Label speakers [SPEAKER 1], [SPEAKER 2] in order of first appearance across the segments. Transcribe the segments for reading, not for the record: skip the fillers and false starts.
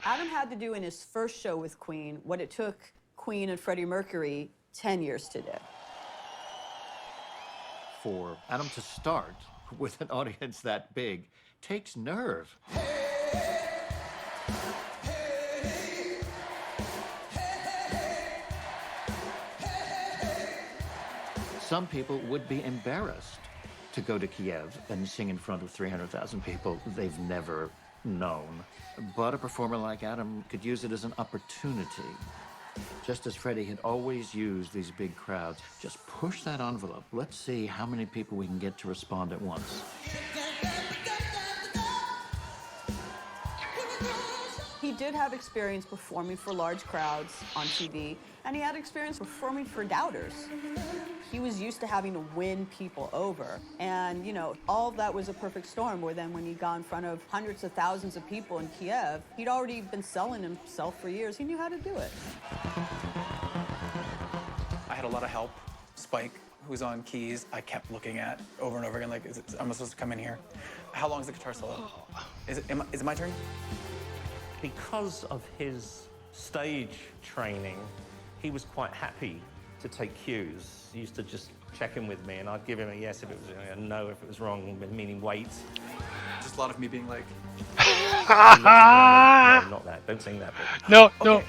[SPEAKER 1] Adam had to do in his first show with Queen what it took Queen and Freddie Mercury 10 years to do.
[SPEAKER 2] For Adam to start with an audience that big takes nerve. Some people would be embarrassed to go to Kiev and sing in front of 300,000 people they've never known. But a performer like Adam could use it as an opportunity. Just as Freddie had always used these big crowds, just push that envelope. Let's see how many people we can get to respond at once.
[SPEAKER 1] He did have experience performing for large crowds on TV, and he had experience performing for doubters. He was used to having to win people over. And, you know, all of that was a perfect storm, where then when he got in front of hundreds of thousands of people in Kiev, he'd already been selling himself for years. He knew how to do it.
[SPEAKER 3] I had a lot of help. Spike, who's on keys, I kept looking at over and over again, like, am I supposed to come in here? How long is the guitar solo? Is it my turn?
[SPEAKER 4] Because of his stage training, he was quite happy to take cues. He used to just check in with me, and I'd give him a yes if it was a no if it was wrong, meaning wait.
[SPEAKER 3] Just a lot of me being like...
[SPEAKER 4] No, not that. Don't sing that bit.
[SPEAKER 5] No,
[SPEAKER 4] okay.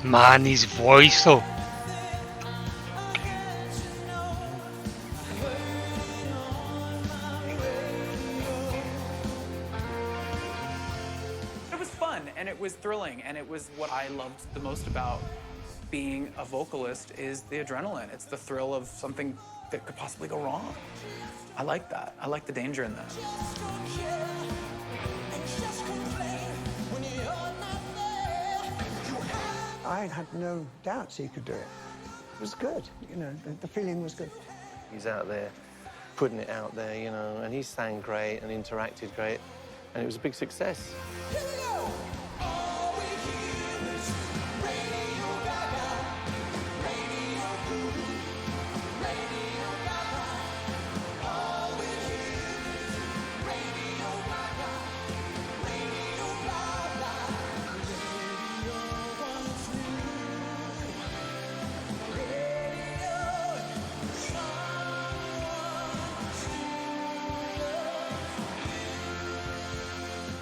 [SPEAKER 5] no. Man, his voice though.
[SPEAKER 3] And it was thrilling, and it was what I loved the most about being a vocalist is the adrenaline. It's the thrill of something that could possibly go wrong. I like that. I like the danger in that.
[SPEAKER 6] I had no doubts he could do it. It was good, you know, the feeling was good.
[SPEAKER 7] He's out there, putting it out there, you know, and he sang great and interacted great, and it was a big success.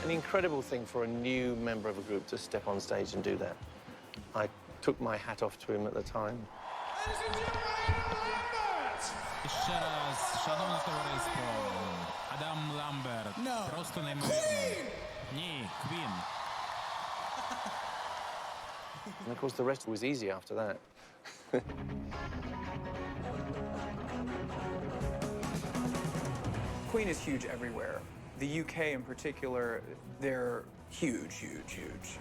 [SPEAKER 7] An incredible thing for a new member of a group to step on stage and do that. I took my hat off to him at the time.
[SPEAKER 8] Ladies and gentlemen, Lambert!
[SPEAKER 9] Ще раз, шановне товариство, Адам Ламберт.
[SPEAKER 8] No.
[SPEAKER 9] Просто неймовірно.
[SPEAKER 8] Queen!
[SPEAKER 9] Ні, Queen.
[SPEAKER 7] And of course, the rest was easy after that.
[SPEAKER 3] Queen is huge everywhere. The UK in particular, they're huge, huge, huge.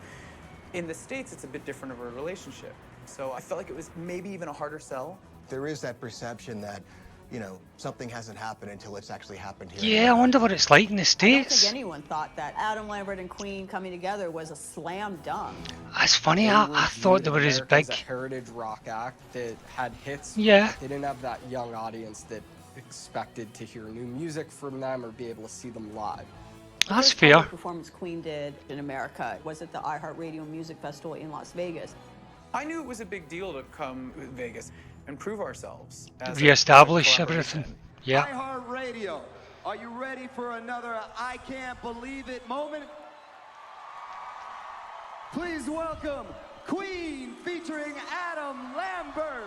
[SPEAKER 3] In the States, it's a bit different of a relationship. So I felt like it was maybe even a harder sell.
[SPEAKER 10] There is that perception that, you know, something hasn't happened until it's actually happened here.
[SPEAKER 5] Yeah, I wonder what it's like in the
[SPEAKER 1] I don't
[SPEAKER 5] States.
[SPEAKER 1] think anyone thought that Adam Lambert and Queen coming together was a slam dunk.
[SPEAKER 5] That's funny, I thought they were as big.
[SPEAKER 11] As a heritage rock act that had hits.
[SPEAKER 5] Yeah.
[SPEAKER 11] They didn't have that young audience that expected to hear new music from them or be able to see them live.
[SPEAKER 5] That's
[SPEAKER 1] The first
[SPEAKER 5] fair.
[SPEAKER 1] public performance Queen did in America was at the iHeartRadio Music Festival in Las Vegas.
[SPEAKER 3] I knew it was a big deal to come to Vegas and prove ourselves. As
[SPEAKER 5] Re-establish
[SPEAKER 3] a
[SPEAKER 5] everything.
[SPEAKER 3] collaboration.
[SPEAKER 5] Yeah.
[SPEAKER 12] iHeartRadio, are you ready for another I Can't Believe It moment? Please welcome Queen featuring Adam Lambert.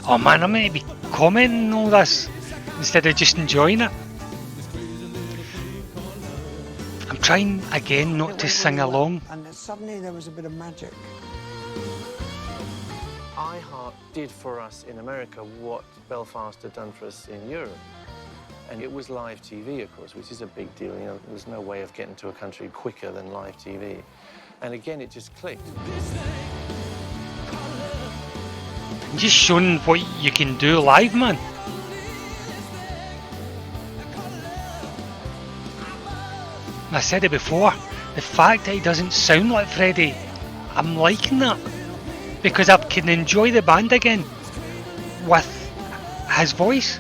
[SPEAKER 5] Oh man, I'm meant to be commenting all this instead of just enjoying it. I'm trying again not to sing along.
[SPEAKER 6] And then suddenly there was a bit of magic.
[SPEAKER 7] iHeart did for us in America what Belfast had done for us in Europe. And it was live TV, of course, which is a big deal. You know, there's no way of getting to a country quicker than live TV. And again, it just clicked.
[SPEAKER 5] Just showing what you can do live, man. I said it before, the fact that he doesn't sound like Freddie, I'm liking that. Because I can enjoy the band again with his voice.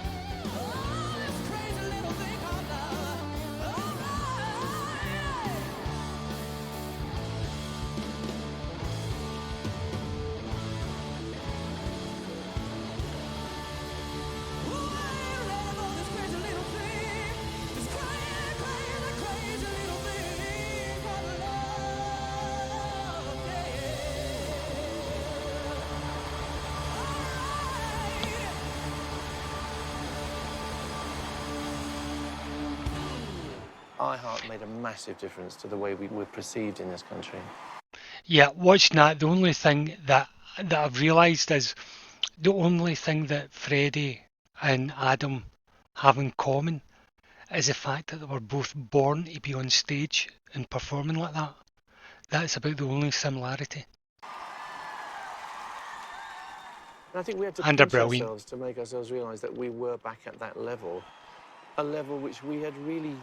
[SPEAKER 7] iHeart made a massive difference to the way we were perceived in this country.
[SPEAKER 5] Yeah, watching that, the only thing that I've realised is the only thing that Freddie and Adam have in common is the fact that they were both born to be on stage and performing like that. That's about the only similarity.
[SPEAKER 7] And I think we had to
[SPEAKER 5] And they're
[SPEAKER 7] push
[SPEAKER 5] brilliant.
[SPEAKER 7] ourselves to make ourselves realise that we were back at that level, a level which we had really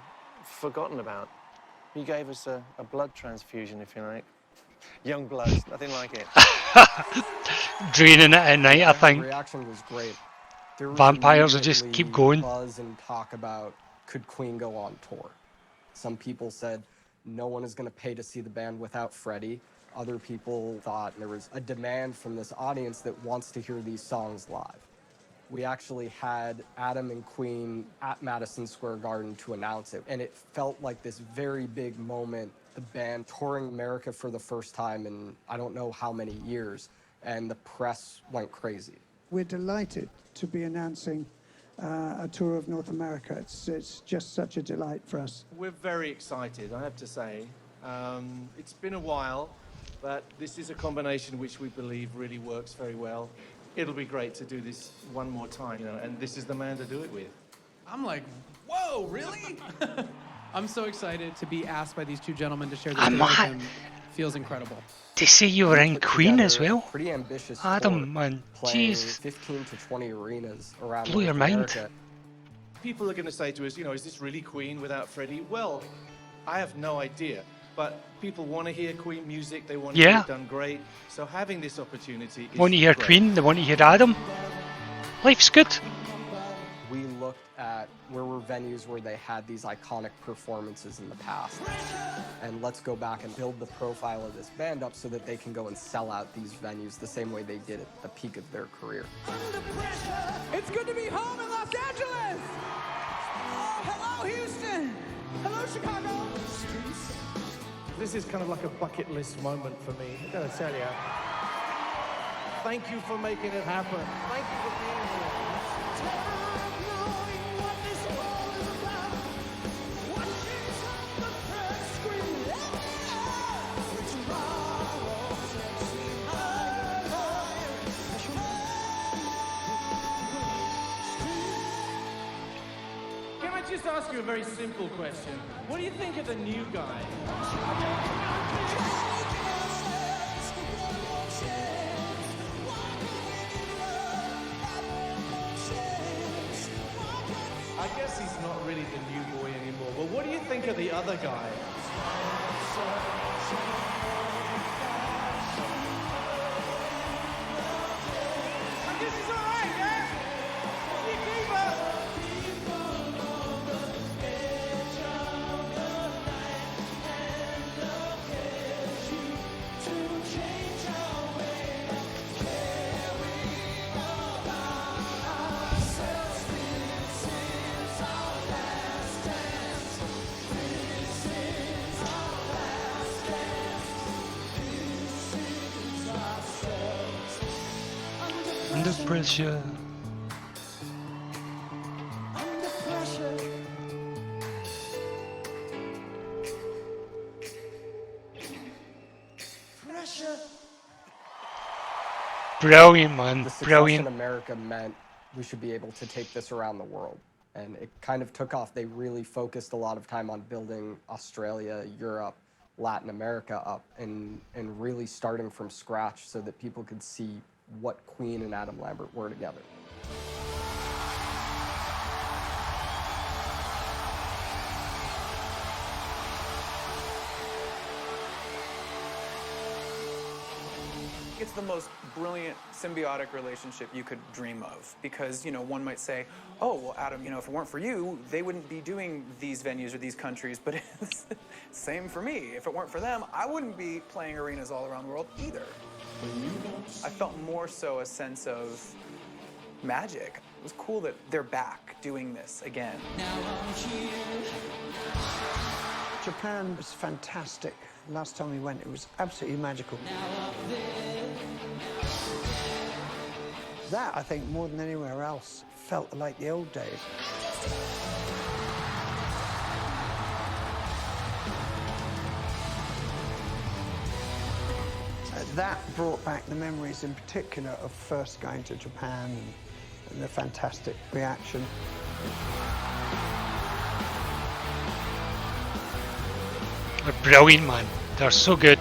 [SPEAKER 7] forgotten about. He gave us a blood transfusion, if you like. Young blood, nothing like it.
[SPEAKER 5] Draining it at night, I think.
[SPEAKER 11] The reaction was great. There was
[SPEAKER 5] Vampires will just keep going.
[SPEAKER 11] Buzz and talk about, could Queen go on tour? Some people said no one is going to pay to see the band without Freddie. Other people thought there was a demand from this audience that wants to hear these songs live. We actually had Adam and Queen at Madison Square Garden to announce it, and it felt like this very big moment. The band touring America for the first time in I don't know how many years, and the press went crazy.
[SPEAKER 6] We're delighted to be announcing a tour of North America. It's just such a delight for us.
[SPEAKER 13] We're very excited, I have to say. It's been a while, but this is a combination which we believe really works very well. It'll be great to do this one more time, you know, and this is the man to do it with.
[SPEAKER 3] I'm like, whoa, really? I'm so excited to be asked by these two gentlemen to share this
[SPEAKER 5] I'm
[SPEAKER 3] day with
[SPEAKER 5] not-
[SPEAKER 3] him. Feels incredible.
[SPEAKER 5] To see you were in
[SPEAKER 11] Put
[SPEAKER 5] Queen as
[SPEAKER 11] together a
[SPEAKER 5] well.
[SPEAKER 11] Pretty ambitious
[SPEAKER 5] Adam,
[SPEAKER 11] tour,
[SPEAKER 5] man,
[SPEAKER 11] playing
[SPEAKER 5] jeez.
[SPEAKER 11] 15 to 20 arenas around
[SPEAKER 5] Blew your
[SPEAKER 11] North
[SPEAKER 5] mind.
[SPEAKER 11] America.
[SPEAKER 13] People are going to say to us, you know, is this really Queen without Freddie? Well, I have no idea. But people want to hear Queen music. They want to hear
[SPEAKER 5] Yeah.
[SPEAKER 13] it done great. So having this opportunity is
[SPEAKER 5] Want to hear
[SPEAKER 13] great.
[SPEAKER 5] Queen, they want to hear Adam. Life's good.
[SPEAKER 11] We looked at where were venues where they had these iconic performances in the past. And let's go back and build the profile of this band up so that they can go and sell out these venues the same way they did at the peak of their career.
[SPEAKER 1] It's good to be home in Los Angeles! Oh, hello, Houston! Hello, Chicago!
[SPEAKER 13] This is kind of like a bucket list moment for me. I gotta tell you. Thank you for making it happen. Thank you for being here. Can I just ask you a very simple question? What do you think of the new guy? I guess he's not really the new boy anymore. Well, what do you think of the other guy? I guess he's all right, yeah? You keep up.
[SPEAKER 5] Under pressure. Brilliant, man.
[SPEAKER 11] The success
[SPEAKER 5] Brilliant.
[SPEAKER 11] in America meant we should be able to take this around the world. And it kind of took off. They really focused a lot of time on building Australia, Europe, Latin America up and really starting from scratch so that people could see what Queen and Adam Lambert were together.
[SPEAKER 3] It's the most brilliant symbiotic relationship you could dream of because, you know, one might say, oh, well, Adam, you know, if it weren't for you, they wouldn't be doing these venues or these countries, but it's same for me. If it weren't for them, I wouldn't be playing arenas all around the world either. I felt more so a sense of magic. It was cool that they're back doing this again.
[SPEAKER 6] Japan was fantastic. Last time we went, it was absolutely magical. That, I think, more than anywhere else, felt like the old days. That brought back the memories in particular of first going to Japan and the fantastic reaction.
[SPEAKER 5] They're brilliant, man. They're so good.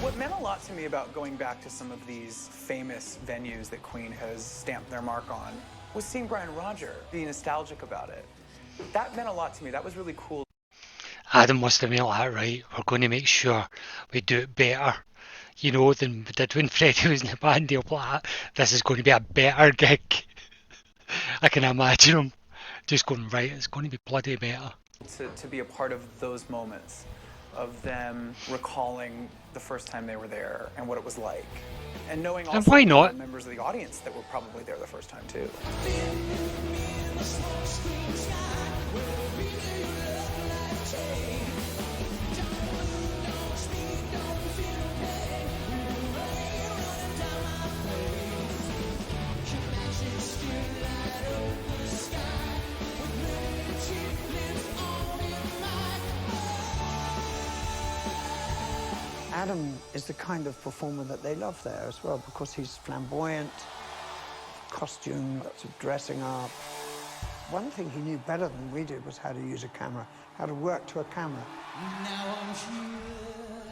[SPEAKER 3] What meant a lot to me about going back to some of these famous venues that Queen has stamped their mark on was seeing Brian Roger be nostalgic about it. That meant a lot to me. That was really cool.
[SPEAKER 5] Adam must have made that right. We're going to make sure we do it better, you know, than we did when Freddie was in the band. He'll be like, this is going to be a better gig. I can imagine him just going, right, it's going to be bloody better.
[SPEAKER 3] To be a part of those moments, of them recalling the first time they were there and what it was like. And knowing also
[SPEAKER 5] and why not?
[SPEAKER 3] the members of the audience that were probably there the first time too.
[SPEAKER 6] Adam is the kind of performer that they love there as well because he's flamboyant, costume, lots of dressing up. One thing he knew better than we did was how to use a camera, how to work to a camera.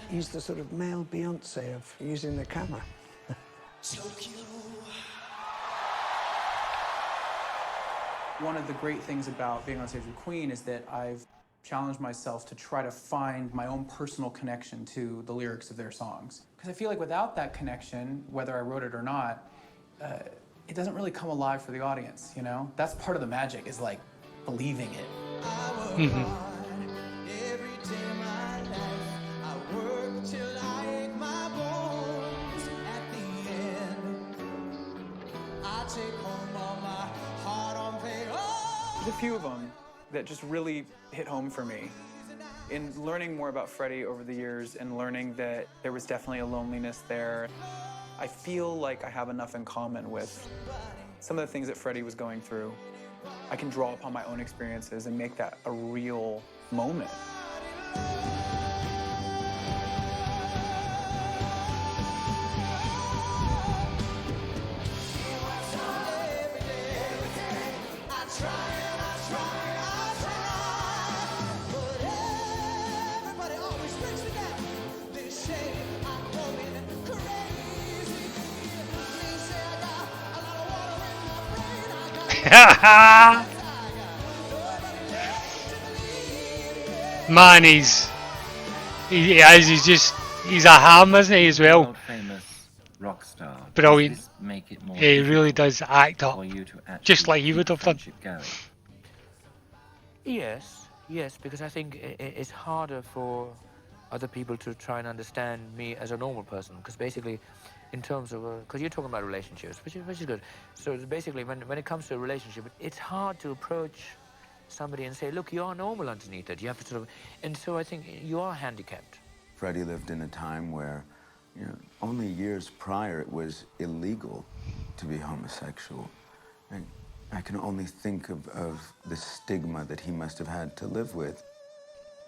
[SPEAKER 6] He's the sort of male Beyonce of using the camera.
[SPEAKER 3] One of the great things about being on stage with Queen is that I've challenged myself to try to find my own personal connection to the lyrics of their songs. Because I feel like without that connection, whether I wrote it or not, it doesn't really come alive for the audience, you know? That's part of the magic, is like believing it.
[SPEAKER 5] Mm-hmm.
[SPEAKER 3] There's a few of them that just really hit home for me. In learning more about Freddie over the years and learning that there was definitely a loneliness there, I feel like I have enough in common with some of the things that Freddie was going through. I can draw upon my own experiences and make that a real moment.
[SPEAKER 5] Man, he's a ham, isn't he, as well?
[SPEAKER 2] World-famous rock star.
[SPEAKER 5] Brilliant.
[SPEAKER 2] Does this make it more
[SPEAKER 5] He really
[SPEAKER 2] difficult
[SPEAKER 5] does act up,
[SPEAKER 2] for you to
[SPEAKER 5] just like
[SPEAKER 2] actually
[SPEAKER 5] he would
[SPEAKER 2] keep
[SPEAKER 5] have done.
[SPEAKER 2] friendship going?
[SPEAKER 14] Yes, because I think it's harder for other people to try and understand me as a normal person. Because basically, in terms of, because you're talking about relationships, which is good. So it's basically, when it comes to a relationship, it's hard to approach somebody and say, look, you are normal underneath it. You have to sort of, and so I think you are handicapped.
[SPEAKER 15] Freddie lived in a time where, you know, only years prior it was illegal to be homosexual. And I can only think of the stigma that he must have had to live with.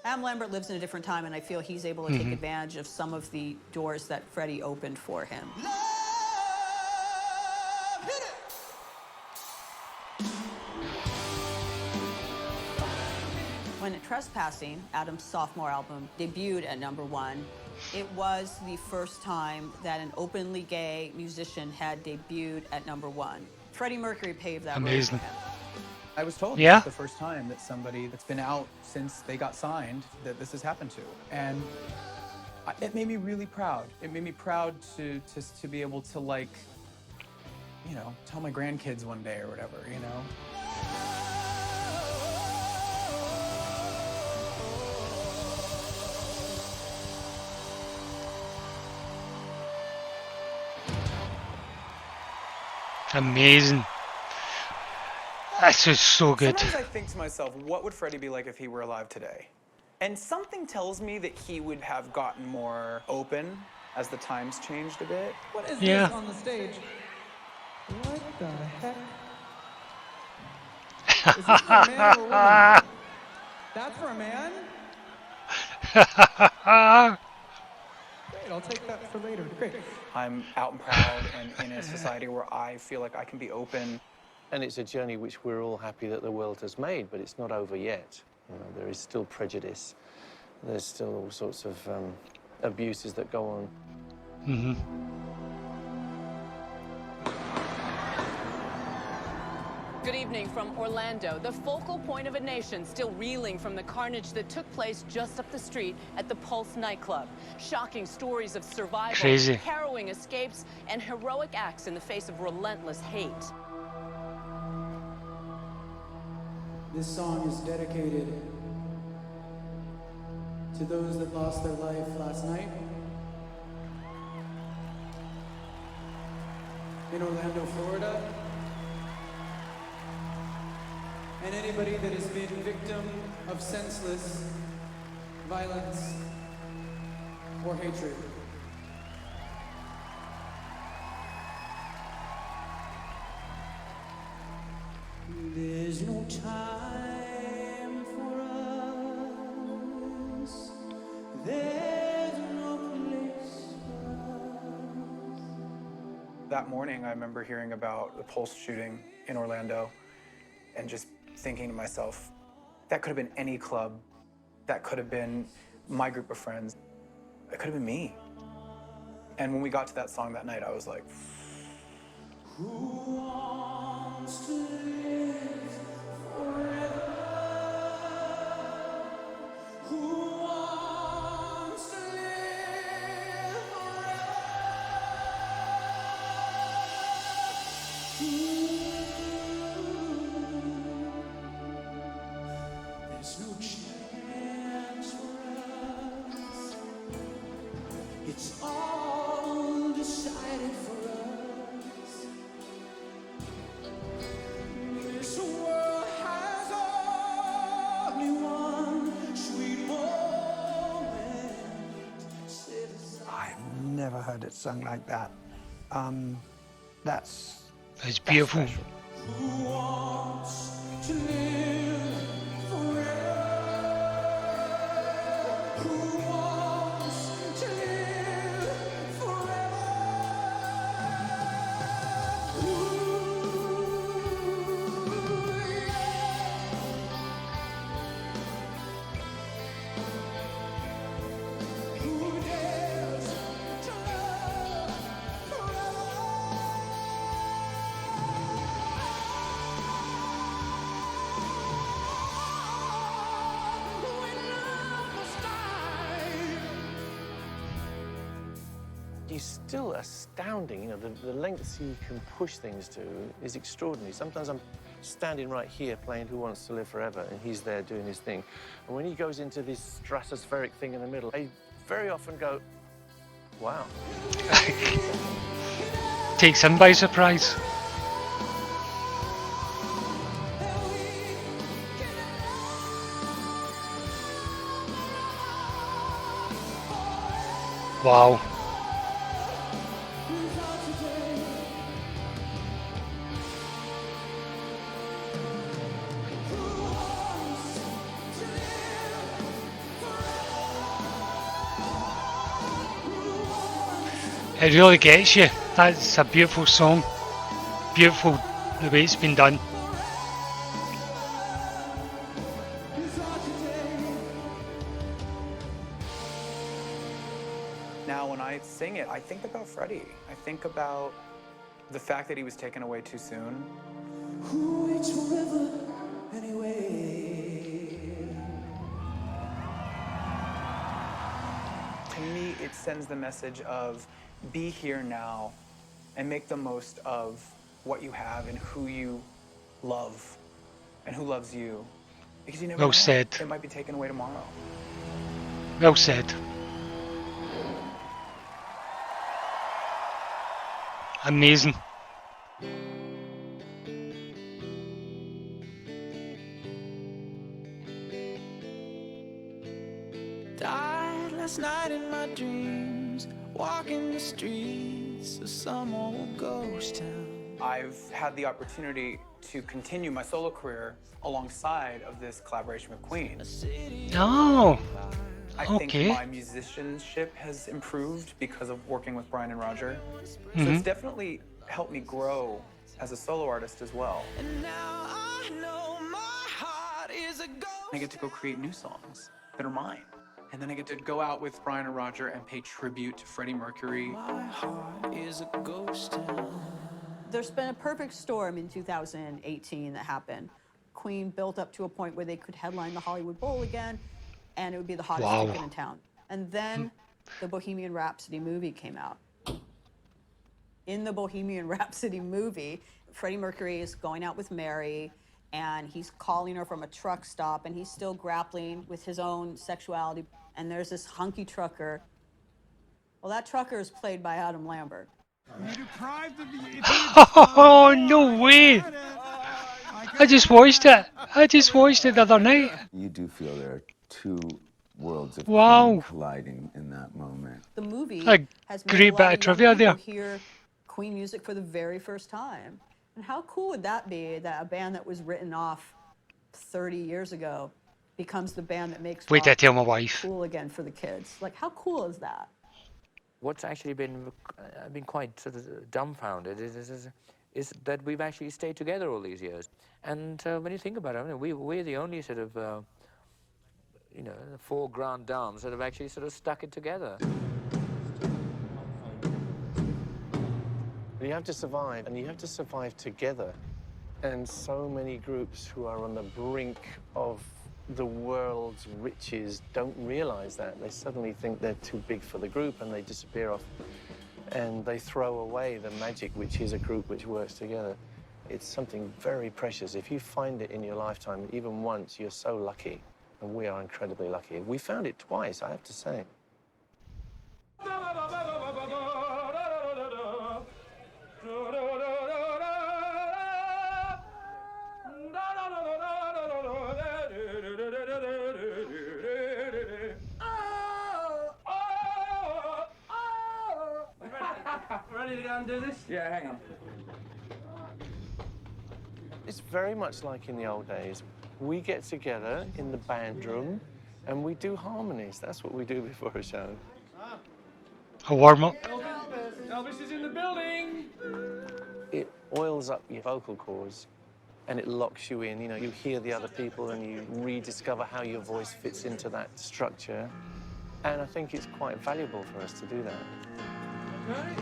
[SPEAKER 1] Adam Lambert lives in a different time, and I feel he's able to take advantage of some of the doors that Freddie opened for him. When Trespassing, Adam's sophomore album, debuted at #1, it was the first time that an openly gay musician had debuted at #1. Freddie Mercury paved that road for him.
[SPEAKER 3] I was told
[SPEAKER 5] Yeah.
[SPEAKER 3] this is the first time that somebody that's been out since they got signed that this has happened to. And it made me really proud. It made me proud to be able to, like, you know, tell my grandkids one day or whatever, you know?
[SPEAKER 5] Amazing. This is so good.
[SPEAKER 3] Sometimes I think to myself, what would Freddie be like if he were alive today? And something tells me that he would have gotten more open as the times changed a bit. What is
[SPEAKER 5] Yeah.
[SPEAKER 3] this on the stage? What the heck? Is this for a man or a woman? That's for a man? Great, I'll take that for later. Great. I'm out and proud and in a society where I feel like I can be open.
[SPEAKER 7] And it's a journey which we're all happy that the world has made, but it's not over yet. You know, there is still prejudice. There's still all sorts of abuses that go on.
[SPEAKER 16] Good evening from Orlando, the focal point of a nation still reeling from the carnage that took place just up the street at the Pulse nightclub. Shocking stories of survival,
[SPEAKER 5] Crazy.
[SPEAKER 16] harrowing escapes, and heroic acts in the face of relentless hate.
[SPEAKER 17] This song is dedicated to those that lost their life last night in Orlando, Florida, and anybody that has been victim of senseless violence or hatred. There's no time for us. There's no place for us.
[SPEAKER 3] That morning, I remember hearing about the Pulse shooting in Orlando and just thinking to myself, that could have been any club. That could have been my group of friends. It could have been me. And when we got to that song that night, I was like,
[SPEAKER 17] Who wants to live forever? Who wants to live forever? There's no chance for us. It's all decided for us. This world has only one sweet moment. I've never heard it sung like that. That's
[SPEAKER 5] beautiful.
[SPEAKER 17] special. Who wants to live forever? Who wants to live forever? Who dares to love
[SPEAKER 7] He's still astounding. You know, the lengths he can push things to is extraordinary. Sometimes I'm standing right here playing Who Wants to Live Forever, and he's there doing his thing. And when he goes into this stratospheric thing in the middle, I very often go, wow.
[SPEAKER 5] Takes him by surprise. Wow. It really gets you. That's a beautiful song. Beautiful the way it's been done.
[SPEAKER 3] Now, when I sing it, I think about Freddie. I think about the fact that he was taken away too soon.
[SPEAKER 17] Who waits forever anyway?
[SPEAKER 3] To me, it sends the message of be here now and make the most of what you have and who you love and who loves you. Because you never
[SPEAKER 5] Well
[SPEAKER 3] know.
[SPEAKER 5] said.
[SPEAKER 3] It might be taken away tomorrow.
[SPEAKER 5] Well said. Amazing.
[SPEAKER 17] Died last night in my dreams, walking the streets of some old ghost town.
[SPEAKER 3] I've had the opportunity to continue my solo career alongside of this collaboration with Queen.
[SPEAKER 5] Oh,
[SPEAKER 3] I
[SPEAKER 5] okay.
[SPEAKER 3] think my musicianship has improved because of working with Brian and Roger. So
[SPEAKER 5] Mhm.
[SPEAKER 3] it's definitely helped me grow as a solo artist as well.
[SPEAKER 17] And now I know my heart is a ghost.
[SPEAKER 3] I get to go create new songs that are mine. And then I get to go out with Brian and Roger and pay tribute to Freddie Mercury.
[SPEAKER 17] My heart is a ghost town.
[SPEAKER 1] There's been a perfect storm in 2018 that happened. Queen built up to a point where they could headline the Hollywood Bowl again, and it would be the hottest
[SPEAKER 5] Wow.
[SPEAKER 1] ticket in town. And then the Bohemian Rhapsody movie came out. In the Bohemian Rhapsody movie, Freddie Mercury is going out with Mary, and he's calling her from a truck stop, and he's still grappling with his own sexuality. And there's this hunky trucker. Well, that trucker is played by Adam Lambert.
[SPEAKER 5] Oh, no way! I just watched it. I just watched it the other night.
[SPEAKER 15] You do feel there are two worlds of
[SPEAKER 5] Wow.
[SPEAKER 15] Queen colliding in that moment.
[SPEAKER 1] The movie
[SPEAKER 5] A
[SPEAKER 1] has made
[SPEAKER 5] great
[SPEAKER 1] a lot
[SPEAKER 5] bit of
[SPEAKER 1] of young
[SPEAKER 5] trivia
[SPEAKER 1] people
[SPEAKER 5] there.
[SPEAKER 1] hear Queen music for the very first time. And how cool would that be, that a band that was written off 30 years ago becomes the band that makes
[SPEAKER 5] Wait till I
[SPEAKER 1] rock
[SPEAKER 5] tell my wife.
[SPEAKER 1] cool again for the kids? Like, how cool is that?
[SPEAKER 14] What's actually been, I've been quite sort of dumbfounded is that we've actually stayed together all these years. And when you think about it, I mean, we're the only sort of, you know, four grand dames that have actually sort of stuck it together.
[SPEAKER 7] You have to survive, and you have to survive together. And so many groups who are on the brink of the world's riches don't realize that. They suddenly think they're too big for the group, and they disappear off. And they throw away the magic which is a group which works together. It's something very precious. If you find it in your lifetime, even once, you're so lucky. And we are incredibly lucky. We found it twice, I have to say.
[SPEAKER 18] Ready to go and do this? Yeah, hang on.
[SPEAKER 7] It's very much like in the old days. We get together in the band room and we do harmonies. That's what we do before a show.
[SPEAKER 5] A warm up.
[SPEAKER 18] Elvis is in the building.
[SPEAKER 7] It oils up your vocal cords and it locks you in. You know, you hear the other people and you rediscover how your voice fits into that structure. And I think it's quite valuable for us to do that.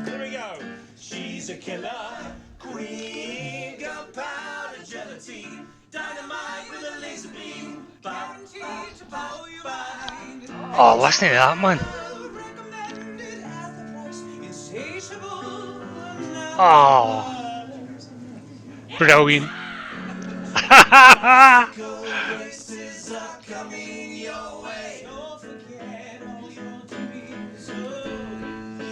[SPEAKER 17] Here we go. She's a killer queen, gunpowder gelatine, dynamite with a laser beam, guaranteed to blow your mind.
[SPEAKER 5] Oh, listen to that, man.
[SPEAKER 17] Insatiable.
[SPEAKER 5] Oh, brilliant.
[SPEAKER 17] Graces are coming your way. Don't forget all your dreams.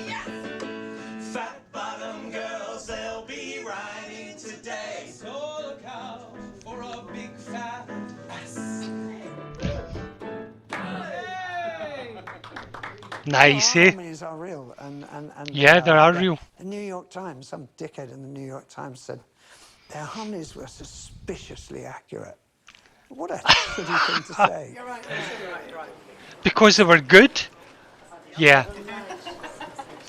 [SPEAKER 17] Yes. Fat bottom girls, they'll be riding today. So look out for a big fat ass.
[SPEAKER 5] Nice,
[SPEAKER 6] Our
[SPEAKER 5] eh?
[SPEAKER 6] harmonies are real, and
[SPEAKER 5] Yeah, they are real.
[SPEAKER 6] The New York Times, some dickhead in the New York Times said their harmonies were suspiciously accurate. What a shitty thing to say.
[SPEAKER 3] You're right.
[SPEAKER 5] Because they were good? Yeah.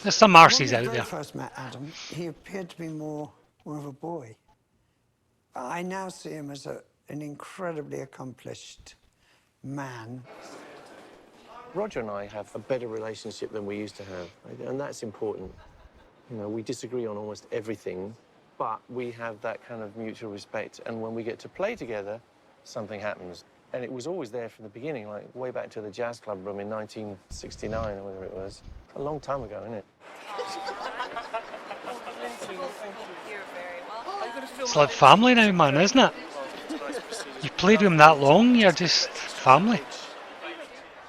[SPEAKER 5] There's some arses out
[SPEAKER 6] When I
[SPEAKER 5] there.
[SPEAKER 6] first met Adam, he appeared to be more of a boy. I now see him as an incredibly accomplished man.
[SPEAKER 7] Roger and I have a better relationship than we used to have, and that's important. You know, we disagree on almost everything, but we have that kind of mutual respect, and when we get to play together, something happens. And it was always there from the beginning, like way back to the jazz club room in 1969 or whatever it was. A long time ago, isn't it?
[SPEAKER 5] It's like family now, man, isn't it? You played with him that long, you're just family.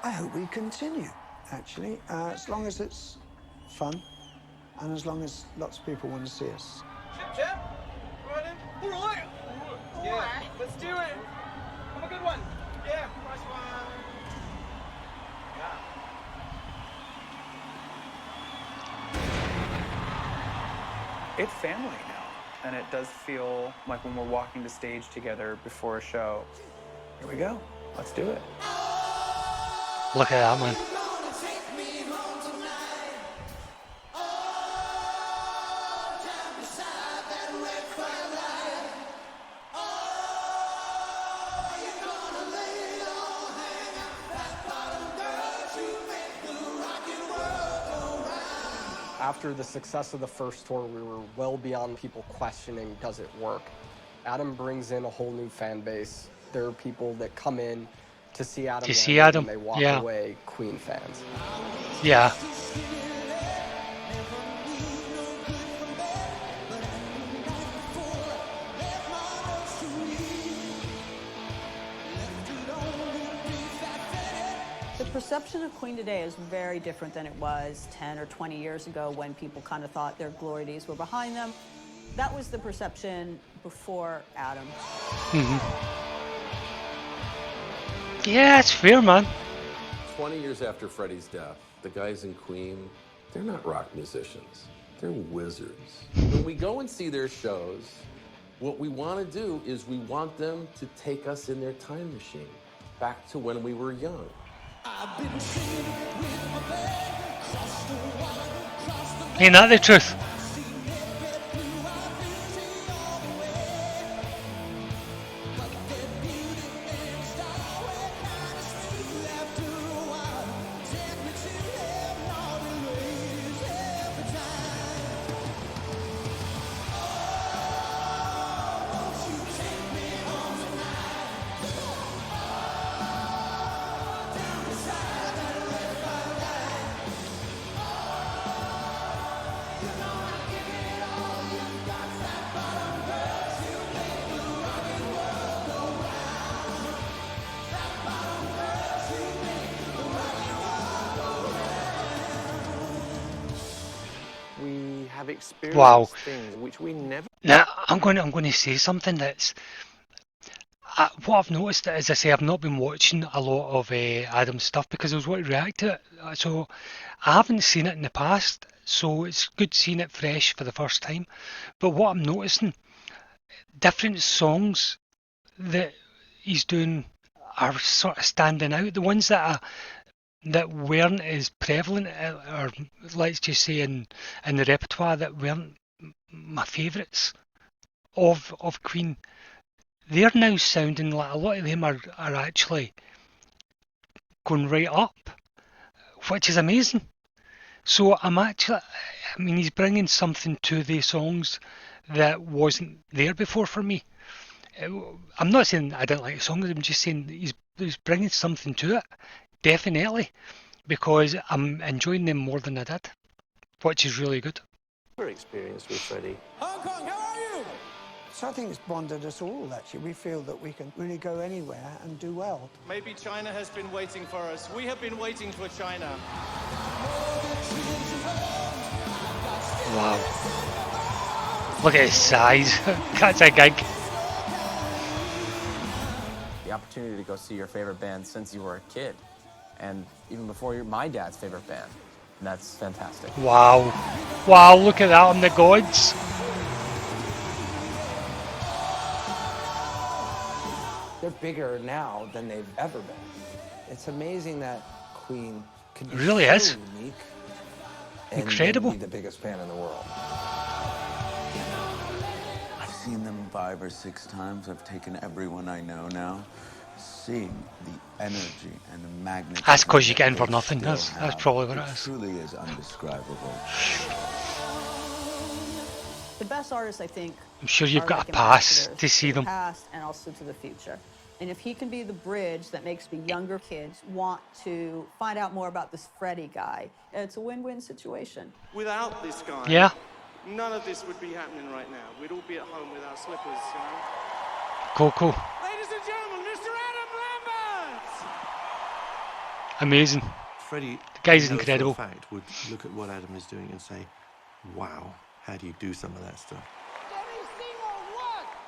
[SPEAKER 6] I hope we continue, actually, as long as it's fun and as long as lots of people want to see us.
[SPEAKER 18] Chip, right in. All right. Yeah, let's do it. Have a good one. Yeah, nice one.
[SPEAKER 3] It's family now, and it does feel like when we're walking the stage together before a show. Here we go. Let's do it.
[SPEAKER 5] Look at that, man.
[SPEAKER 11] After the success of the first tour, we were well beyond people questioning, does it work? Adam brings in a whole new fan base. There are people that come in to see Adam, and they walk away Queen fans.
[SPEAKER 5] Yeah.
[SPEAKER 1] The perception of Queen today is very different than it was 10 or 20 years ago when people kind of thought their glory days were behind them. That was the perception before Adam.
[SPEAKER 5] Yeah, it's fair, man.
[SPEAKER 19] 20 years after Freddie's death, the guys in Queen, they're not rock musicians. They're wizards. When we go and see their shows, what we want to do is we want them to take us in their time machine, back to when we were young.
[SPEAKER 5] Ain't that the truth?
[SPEAKER 7] We have experienced
[SPEAKER 5] Wow.
[SPEAKER 7] things which we never...
[SPEAKER 5] Now, I'm going to say something that's... what I've noticed, as I say, I've not been watching a lot of Adam's stuff because I was wanting to react to it. So I haven't seen it in the past, so it's good seeing it fresh for the first time. But what I'm noticing, different songs that he's doing are sort of standing out. The ones that weren't as prevalent, or let's just say in the repertoire, that weren't my favourites of Queen, they're now sounding like a lot of them are actually going right up, which is amazing. So he's bringing something to the songs that wasn't there before for me. I'm not saying I didn't like the songs, I'm just saying he's bringing something to it, definitely, because I'm enjoying them more than I did, which is really good.
[SPEAKER 7] experienced with Freddie.
[SPEAKER 18] Hong Kong, how are you?
[SPEAKER 6] So I think it's bonded us all, actually. We feel that we can really go anywhere and do well.
[SPEAKER 13] Maybe China has been waiting for us. We have been waiting for China.
[SPEAKER 5] Wow. Look at his size. That's a gig.
[SPEAKER 20] The opportunity to go see your favorite band since you were a kid, and even before my dad's favorite band. And that's fantastic.
[SPEAKER 5] Wow. Wow, look at that on the gods.
[SPEAKER 11] They're bigger now than they've ever been. It's amazing that Queen could be
[SPEAKER 5] It really
[SPEAKER 11] so
[SPEAKER 5] is.
[SPEAKER 11] unique and
[SPEAKER 5] Incredible.
[SPEAKER 11] then be the biggest band in the world.
[SPEAKER 15] I've seen them 5 or 6 times. I've taken everyone I know now. Seeing the energy and the magnetism.
[SPEAKER 5] That's because you
[SPEAKER 15] that
[SPEAKER 5] get in for
[SPEAKER 15] they
[SPEAKER 5] nothing.
[SPEAKER 15] still
[SPEAKER 5] That's
[SPEAKER 15] have,
[SPEAKER 5] probably what it is.
[SPEAKER 15] truly is undescribable.
[SPEAKER 1] The best artists, I think,
[SPEAKER 5] I'm sure you've
[SPEAKER 1] are
[SPEAKER 5] got
[SPEAKER 1] like
[SPEAKER 5] a pass
[SPEAKER 1] ambassadors
[SPEAKER 5] to see
[SPEAKER 1] the
[SPEAKER 5] them.
[SPEAKER 1] past and also to the future. And if he can be the bridge that makes the younger kids want to find out more about this Freddie guy, it's a win-win situation.
[SPEAKER 13] Without this guy,
[SPEAKER 5] Yeah.
[SPEAKER 13] none of this would be happening right now. We'd all be at home with our slippers, you know.
[SPEAKER 5] Cool.
[SPEAKER 8] Ladies and gentlemen, Mr. Adam Lambert!
[SPEAKER 5] Amazing.
[SPEAKER 21] Freddie,
[SPEAKER 5] The guy's
[SPEAKER 21] I know
[SPEAKER 5] incredible.
[SPEAKER 21] for a fact, would look at what Adam is doing and say, wow, how do you do some of that stuff?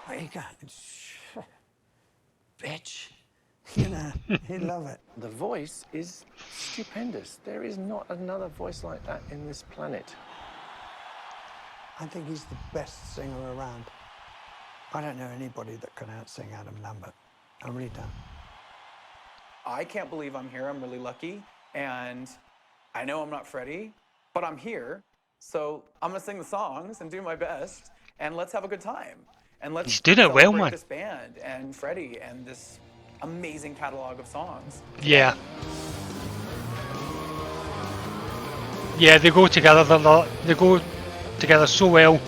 [SPEAKER 6] There you go. Bitch. You know, he'd love it.
[SPEAKER 7] The voice is stupendous. There is not another voice like that in this planet.
[SPEAKER 6] I think he's the best singer around. I don't know anybody that can out-sing Adam Lambert. I really don't.
[SPEAKER 3] I can't believe I'm here. I'm really lucky. And I know I'm not Freddie, but I'm here. So I'm going to sing the songs and do my best. And let's have a good time. And let's
[SPEAKER 5] He's doing it well,
[SPEAKER 3] celebrate
[SPEAKER 5] man.
[SPEAKER 3] this band and Freddie and this amazing catalog of songs.
[SPEAKER 5] Yeah. Yeah, they go together. They go together so well.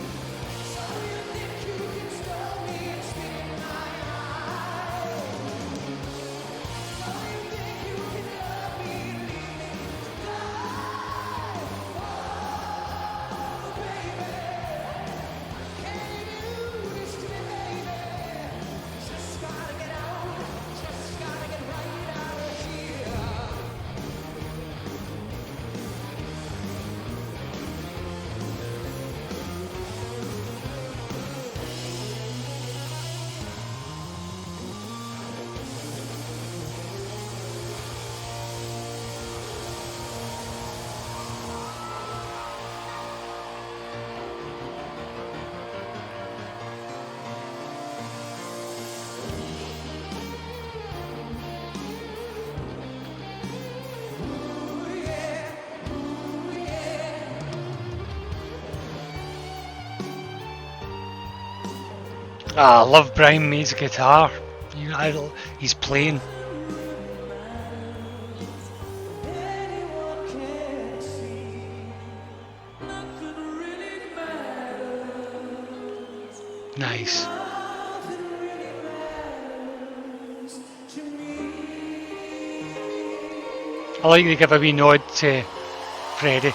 [SPEAKER 5] I love Brian May's guitar. He's playing. Nice. I like to give a wee nod to Freddie.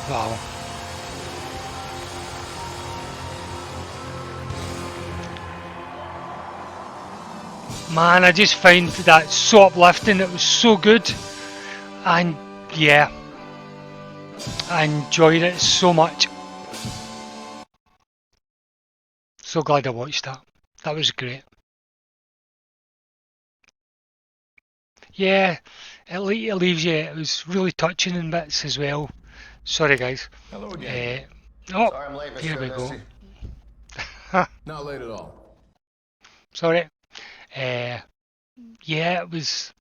[SPEAKER 5] Wow. Man, I just found that so uplifting. It was so good. And yeah, I enjoyed it so much. So glad I watched that. That was great. Yeah, it leaves you. It was really touching in bits as well. Sorry, guys.
[SPEAKER 19] Hello again.
[SPEAKER 5] Oh,
[SPEAKER 19] Sorry I'm late, Mr.
[SPEAKER 5] here we go.
[SPEAKER 19] Messi. Not late at all.
[SPEAKER 5] Sorry. Yeah, it was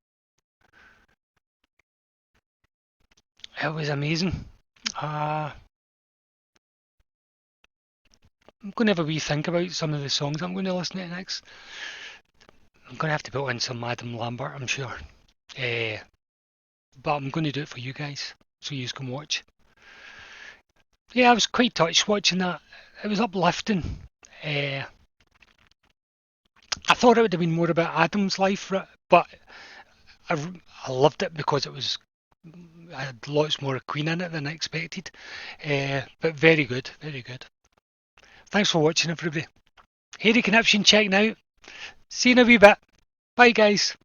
[SPEAKER 5] amazing. I'm going to have a wee think about some of the songs I'm going to listen to next. I'm going to have to put in some Adam Lambert, I'm sure. But I'm going to do it for you guys, so you can watch. Yeah, I was quite touched watching that. It was uplifting. I thought it would have been more about Adam's life, but I loved it because I had lots more of Queen in it than I expected. But very good, very good. Thanks for watching, everybody. Hairy Conniption checking out. See you in a wee bit. Bye, guys.